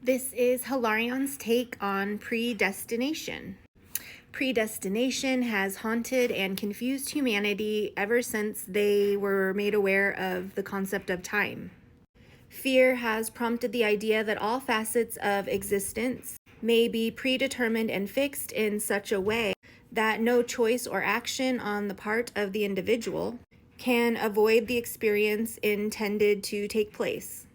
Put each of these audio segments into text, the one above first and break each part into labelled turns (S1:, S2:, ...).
S1: This is Hilarion's take on predestination. Predestination has haunted and confused humanity ever since they were made aware of the concept of time. Fear has prompted the idea that all facets of existence may be predetermined and fixed in such a way that no choice or action on the part of the individual can avoid the experience intended to take place.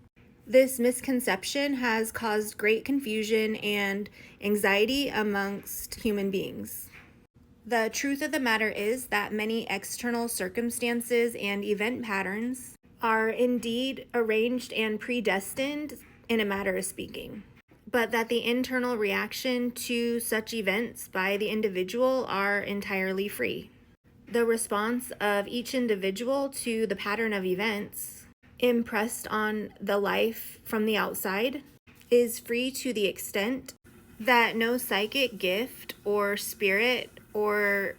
S1: This misconception has caused great confusion and anxiety amongst human beings. The truth of the matter is that many external circumstances and event patterns are indeed arranged and predestined in a matter of speaking, but that the internal reaction to such events by the individual are entirely free. The response of each individual to the pattern of events impressed on the life from the outside is free to the extent that no psychic gift or spirit or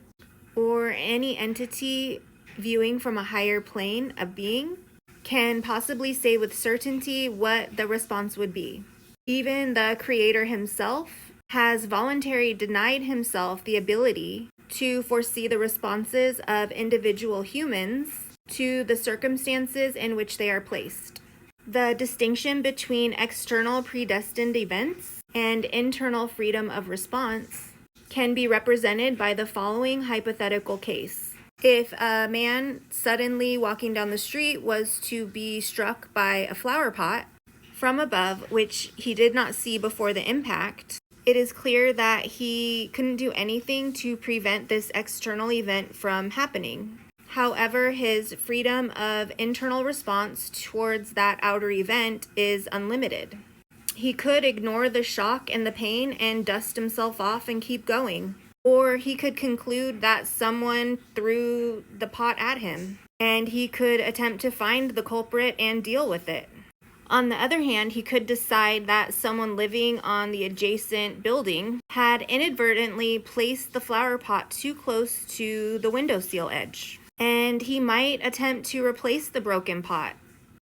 S1: any entity viewing from a higher plane of being can possibly say with certainty what the response would be. Even the Creator himself has voluntarily denied himself the ability to foresee the responses of individual humans to the circumstances in which they are placed. The distinction between external predestined events and internal freedom of response can be represented by the following hypothetical case. If a man suddenly walking down the street was to be struck by a flower pot from above, which he did not see before the impact, it is clear that he couldn't do anything to prevent this external event from happening. However, his freedom of internal response towards that outer event is unlimited. He could ignore the shock and the pain and dust himself off and keep going. Or he could conclude that someone threw the pot at him, and he could attempt to find the culprit and deal with it. On the other hand, he could decide that someone living on the adjacent building had inadvertently placed the flower pot too close to the windowsill edge, and he might attempt to replace the broken pot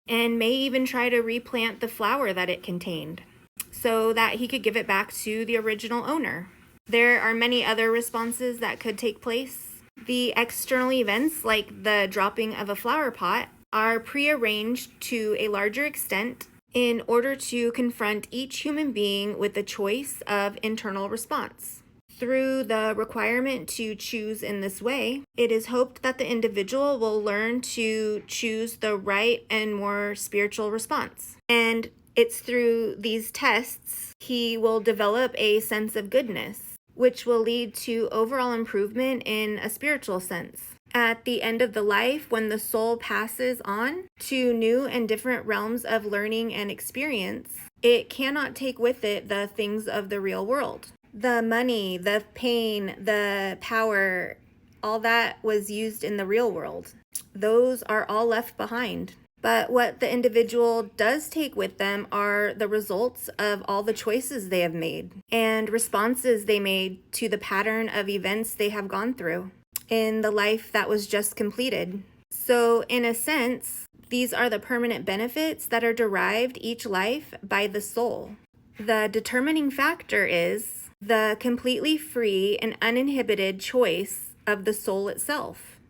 S1: and may even try to replant the flower that it contained so that he could give it back to the original owner. There are many other responses that could take place. The external events, like the dropping of a flower pot, are prearranged to a larger extent in order to confront each human being with the choice of internal response. Through the requirement to choose in this way, it is hoped that the individual will learn to choose the right and more spiritual response. And it's through these tests he will develop a sense of goodness, which will lead to overall improvement in a spiritual sense. At the end of the life, when the soul passes on to new and different realms of learning and experience, it cannot take with it the things of the real world. The money, the pain, the power, all that was used in the real world. Those are all left behind. But what the individual does take with them are the results of all the choices they have made and responses they made to the pattern of events they have gone through in the life that was just completed. So, in a sense, these are the permanent benefits that are derived each life by the soul. The determining factor is the completely free and uninhibited choice of the soul itself.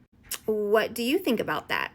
S1: What do you think about that?